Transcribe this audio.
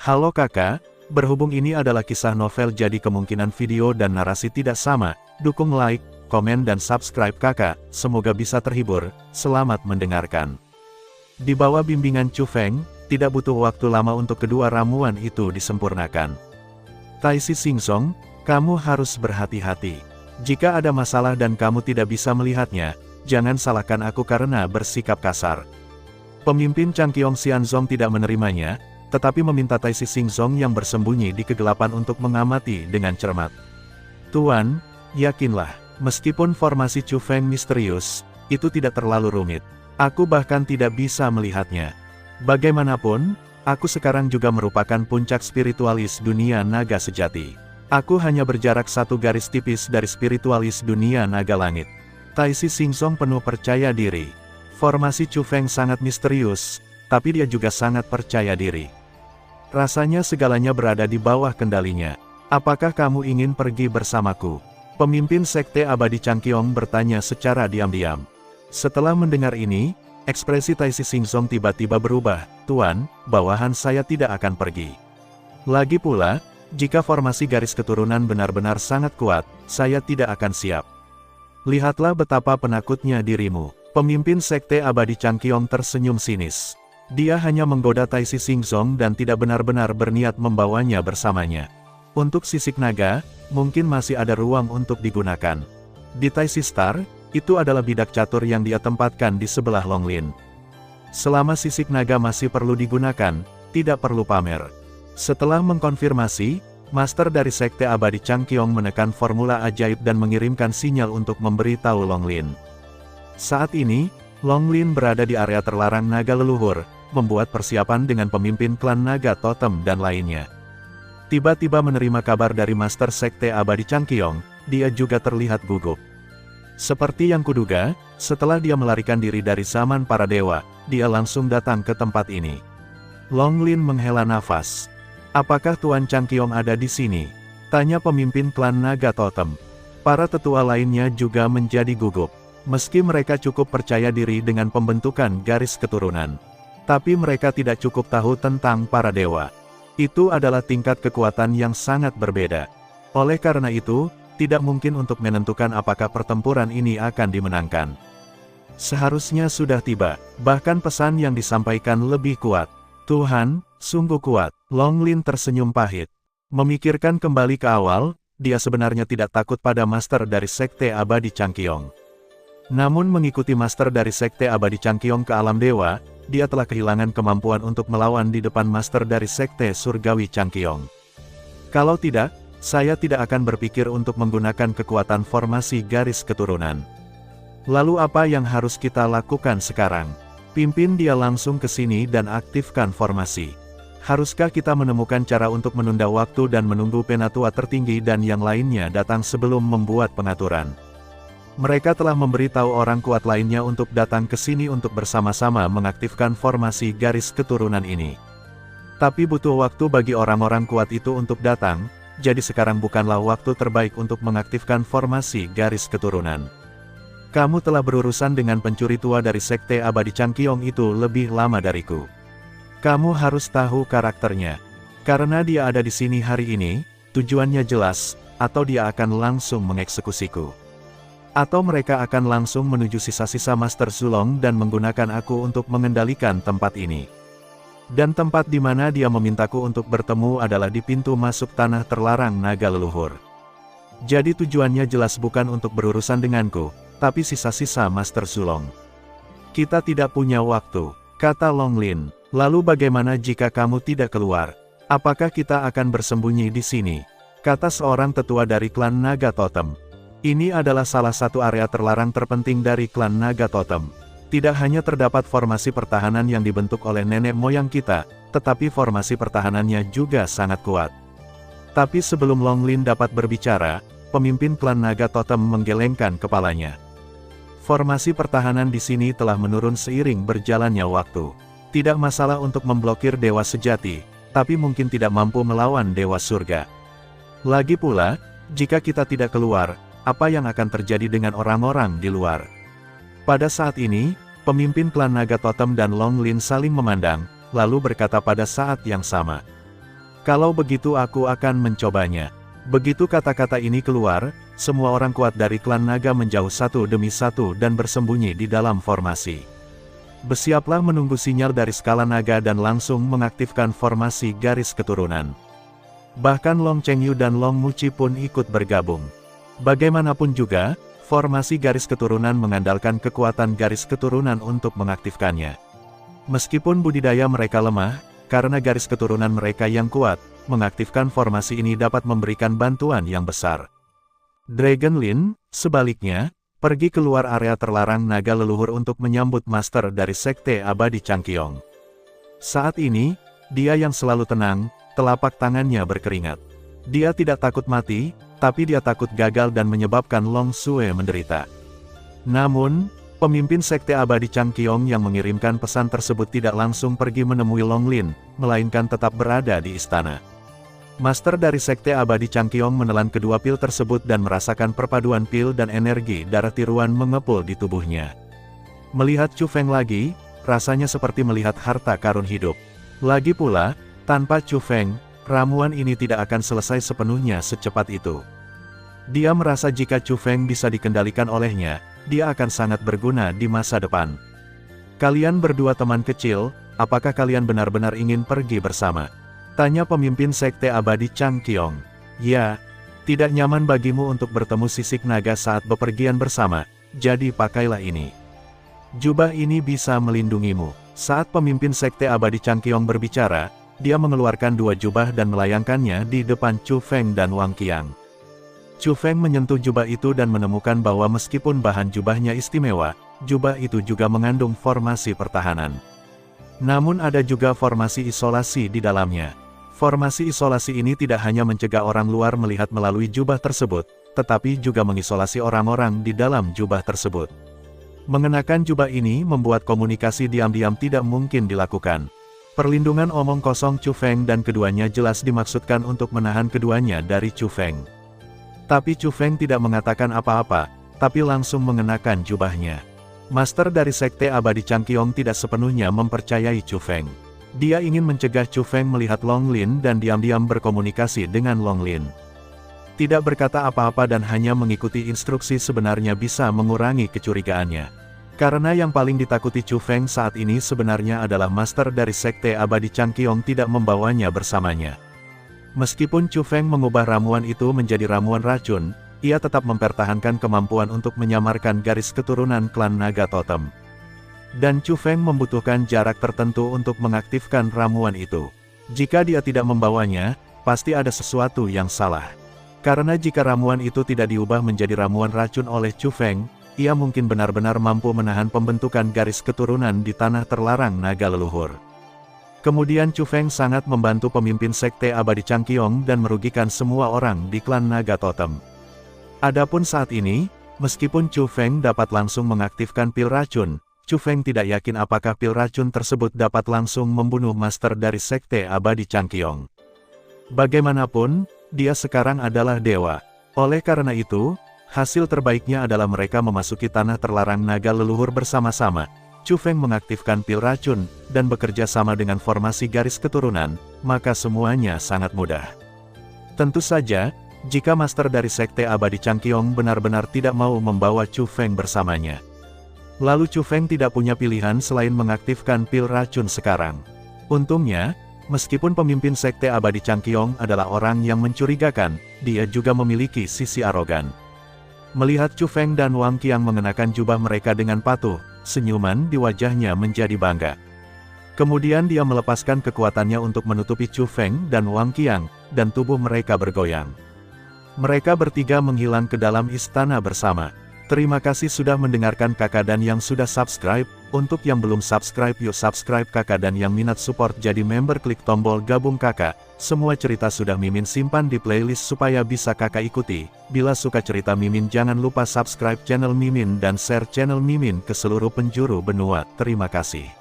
Halo kakak, berhubung ini adalah kisah novel jadi kemungkinan video dan narasi tidak sama, dukung like, komen dan subscribe kakak, semoga bisa terhibur, selamat mendengarkan. Di bawah bimbingan Chu Feng, tidak butuh waktu lama untuk kedua ramuan itu disempurnakan. Taisi Xingzong, kamu harus berhati-hati. Jika ada masalah dan kamu tidak bisa melihatnya, jangan salahkan aku karena bersikap kasar. Pemimpin Changqiong Xianzong tidak menerimanya, tetapi meminta Taisi Xingzong yang bersembunyi di kegelapan untuk mengamati dengan cermat. Tuan, yakinlah, meskipun formasi Chu Feng misterius, itu tidak terlalu rumit. Aku bahkan tidak bisa melihatnya. Bagaimanapun, aku sekarang juga merupakan puncak spiritualis dunia naga sejati. Aku hanya berjarak satu garis tipis dari spiritualis dunia naga langit. Taisi Xingzong penuh percaya diri. Formasi Chu Feng sangat misterius, tapi dia juga sangat percaya diri. Rasanya segalanya berada di bawah kendalinya. Apakah kamu ingin pergi bersamaku? Pemimpin Sekte Abadi Changqiong bertanya secara diam-diam. Setelah mendengar ini, ekspresi Taisi Xingzong tiba-tiba berubah. Tuan, bawahan saya tidak akan pergi. Lagi pula, jika formasi garis keturunan benar-benar sangat kuat, saya tidak akan siap. Lihatlah betapa penakutnya dirimu. Pemimpin Sekte Abadi Changqiong tersenyum sinis. Dia hanya menggoda Taisi Xingzong dan tidak benar-benar berniat membawanya bersamanya. Untuk sisik naga, mungkin masih ada ruang untuk digunakan. Di Taisi Star, itu adalah bidak catur yang dia tempatkan di sebelah Longlin. Selama sisik naga masih perlu digunakan, tidak perlu pamer. Setelah mengkonfirmasi, Master dari Sekte Abadi Changqiong menekan formula ajaib dan mengirimkan sinyal untuk memberitahu Longlin. Saat ini, Longlin berada di area terlarang naga leluhur, membuat persiapan dengan pemimpin klan naga totem dan lainnya. Tiba-tiba menerima kabar dari Master Sekte Abadi Changqiong, dia juga terlihat gugup. Seperti yang kuduga, setelah dia melarikan diri dari zaman para dewa, dia langsung datang ke tempat ini. Longlin menghela nafas. Apakah Tuan Changqiong ada di sini? Tanya pemimpin klan naga totem. Para tetua lainnya juga menjadi gugup. Meski mereka cukup percaya diri dengan pembentukan garis keturunan, tapi mereka tidak cukup tahu tentang para dewa. Itu adalah tingkat kekuatan yang sangat berbeda. Oleh karena itu, tidak mungkin untuk menentukan apakah pertempuran ini akan dimenangkan. Seharusnya sudah tiba, bahkan pesan yang disampaikan lebih kuat. Tuhan, sungguh kuat. Longlin tersenyum pahit. Memikirkan kembali ke awal, dia sebenarnya tidak takut pada Master dari Sekte Abadi Changqiong. Namun mengikuti Master dari Sekte Abadi Changqiong ke alam dewa, dia telah kehilangan kemampuan untuk melawan di depan Master dari Sekte Surgawi Changqiong. Kalau tidak, saya tidak akan berpikir untuk menggunakan kekuatan formasi garis keturunan. Lalu apa yang harus kita lakukan sekarang? Pimpin dia langsung ke sini dan aktifkan formasi. Haruskah kita menemukan cara untuk menunda waktu dan menunggu penatua tertinggi dan yang lainnya datang sebelum membuat pengaturan? Mereka telah memberitahu orang kuat lainnya untuk datang ke sini untuk bersama-sama mengaktifkan formasi garis keturunan ini. Tapi butuh waktu bagi orang-orang kuat itu untuk datang, jadi sekarang bukanlah waktu terbaik untuk mengaktifkan formasi garis keturunan. Kamu telah berurusan dengan pencuri tua dari Sekte Abadi Changqiong itu lebih lama dariku. Kamu harus tahu karakternya. Karena dia ada di sini hari ini, tujuannya jelas, atau dia akan langsung mengeksekusiku. Atau mereka akan langsung menuju sisa-sisa Master Zulong dan menggunakan aku untuk mengendalikan tempat ini. Dan tempat di mana dia memintaku untuk bertemu adalah di pintu masuk tanah terlarang naga leluhur. Jadi tujuannya jelas bukan untuk berurusan denganku, tapi sisa-sisa Master Zulong. Kita tidak punya waktu, kata Longlin. Lalu bagaimana jika kamu tidak keluar? Apakah kita akan bersembunyi di sini? Kata seorang tetua dari klan naga totem. Ini adalah salah satu area terlarang terpenting dari klan naga totem. Tidak hanya terdapat formasi pertahanan yang dibentuk oleh nenek moyang kita, tetapi formasi pertahanannya juga sangat kuat. Tapi sebelum Longlin dapat berbicara, pemimpin klan naga totem menggelengkan kepalanya. Formasi pertahanan di sini telah menurun seiring berjalannya waktu. Tidak masalah untuk memblokir dewa sejati, tapi mungkin tidak mampu melawan dewa surga. Lagi pula, jika kita tidak keluar, apa yang akan terjadi dengan orang-orang di luar? Pada saat ini, pemimpin klan naga totem dan Longlin saling memandang, lalu berkata pada saat yang sama. Kalau begitu aku akan mencobanya. Begitu kata-kata ini keluar, semua orang kuat dari klan naga menjauh satu demi satu dan bersembunyi di dalam formasi. Bersiaplah menunggu sinyal dari skala naga dan langsung mengaktifkan formasi garis keturunan. Bahkan Long Chengyu dan Long Muchi pun ikut bergabung. Bagaimanapun juga, formasi garis keturunan mengandalkan kekuatan garis keturunan untuk mengaktifkannya. Meskipun budidaya mereka lemah, karena garis keturunan mereka yang kuat, mengaktifkan formasi ini dapat memberikan bantuan yang besar. Dragon Lin, sebaliknya, pergi keluar area terlarang naga leluhur untuk menyambut master dari Sekte Abadi Changqiong. Saat ini, dia yang selalu tenang, telapak tangannya berkeringat. Dia tidak takut mati, tapi dia takut gagal dan menyebabkan Long Sue menderita. Namun, pemimpin Sekte Abadi Changqiong yang mengirimkan pesan tersebut tidak langsung pergi menemui Long Lin, melainkan tetap berada di istana. Master dari Sekte Abadi Changqiong menelan kedua pil tersebut dan merasakan perpaduan pil dan energi darah tiruan mengepul di tubuhnya. Melihat Chu Feng lagi, rasanya seperti melihat harta karun hidup. Lagi pula, tanpa Chu Feng, ramuan ini tidak akan selesai sepenuhnya secepat itu. Dia merasa jika Chu Feng bisa dikendalikan olehnya, dia akan sangat berguna di masa depan. Kalian berdua teman kecil, apakah kalian benar-benar ingin pergi bersama? Tanya pemimpin Sekte Abadi Changqiong. Ya, tidak nyaman bagimu untuk bertemu sisik naga saat bepergian bersama, jadi pakailah ini. Jubah ini bisa melindungimu. Saat pemimpin Sekte Abadi Changqiong berbicara, dia mengeluarkan dua jubah dan melayangkannya di depan Chu Feng dan Wang Qiang. Chu Feng menyentuh jubah itu dan menemukan bahwa meskipun bahan jubahnya istimewa, jubah itu juga mengandung formasi pertahanan. Namun ada juga formasi isolasi di dalamnya. Formasi isolasi ini tidak hanya mencegah orang luar melihat melalui jubah tersebut, tetapi juga mengisolasi orang-orang di dalam jubah tersebut. Mengenakan jubah ini membuat komunikasi diam-diam tidak mungkin dilakukan. Perlindungan omong kosong Chu Feng dan keduanya jelas dimaksudkan untuk menahan keduanya dari Chu Feng. Tapi Chu Feng tidak mengatakan apa-apa, tapi langsung mengenakan jubahnya. Master dari Sekte Abadi Changqiong tidak sepenuhnya mempercayai Chu Feng. Dia ingin mencegah Chu Feng melihat Long Lin dan diam-diam berkomunikasi dengan Long Lin. Tidak berkata apa-apa dan hanya mengikuti instruksi sebenarnya bisa mengurangi kecurigaannya. Karena yang paling ditakuti Chu Feng saat ini sebenarnya adalah master dari Sekte Abadi Changqiong tidak membawanya bersamanya. Meskipun Chu Feng mengubah ramuan itu menjadi ramuan racun, ia tetap mempertahankan kemampuan untuk menyamarkan garis keturunan klan naga totem. Dan Chu Feng membutuhkan jarak tertentu untuk mengaktifkan ramuan itu. Jika dia tidak membawanya, pasti ada sesuatu yang salah. Karena jika ramuan itu tidak diubah menjadi ramuan racun oleh Chu Feng, ia mungkin benar-benar mampu menahan pembentukan garis keturunan di tanah terlarang naga leluhur. Kemudian Chu Feng sangat membantu pemimpin Sekte Abadi Changqiong dan merugikan semua orang di klan naga totem. Adapun saat ini, meskipun Chu Feng dapat langsung mengaktifkan pil racun, Chu Feng tidak yakin apakah pil racun tersebut dapat langsung membunuh master dari Sekte Abadi Changqiong. Bagaimanapun, dia sekarang adalah dewa. Oleh karena itu, hasil terbaiknya adalah mereka memasuki tanah terlarang naga leluhur bersama-sama. Chu Feng mengaktifkan pil racun, dan bekerja sama dengan formasi garis keturunan, maka semuanya sangat mudah. Tentu saja, jika master dari Sekte Abadi Changqiong benar-benar tidak mau membawa Chu Feng bersamanya. Lalu Chu Feng tidak punya pilihan selain mengaktifkan pil racun sekarang. Untungnya, meskipun pemimpin Sekte Abadi Changqiong adalah orang yang mencurigakan, dia juga memiliki sisi arogan. Melihat Chu Feng dan Wang Qiang mengenakan jubah mereka dengan patuh, senyuman di wajahnya menjadi bangga. Kemudian dia melepaskan kekuatannya untuk menutupi Chu Feng dan Wang Qiang, dan tubuh mereka bergoyang. Mereka bertiga menghilang ke dalam istana bersama. Terima kasih sudah mendengarkan kakak dan yang sudah subscribe. Untuk yang belum subscribe yuk subscribe kakak dan yang minat support jadi member klik tombol gabung kakak. Semua cerita sudah Mimin simpan di playlist supaya bisa kakak ikuti. Bila suka cerita Mimin jangan lupa subscribe channel Mimin dan share channel Mimin ke seluruh penjuru benua. Terima kasih.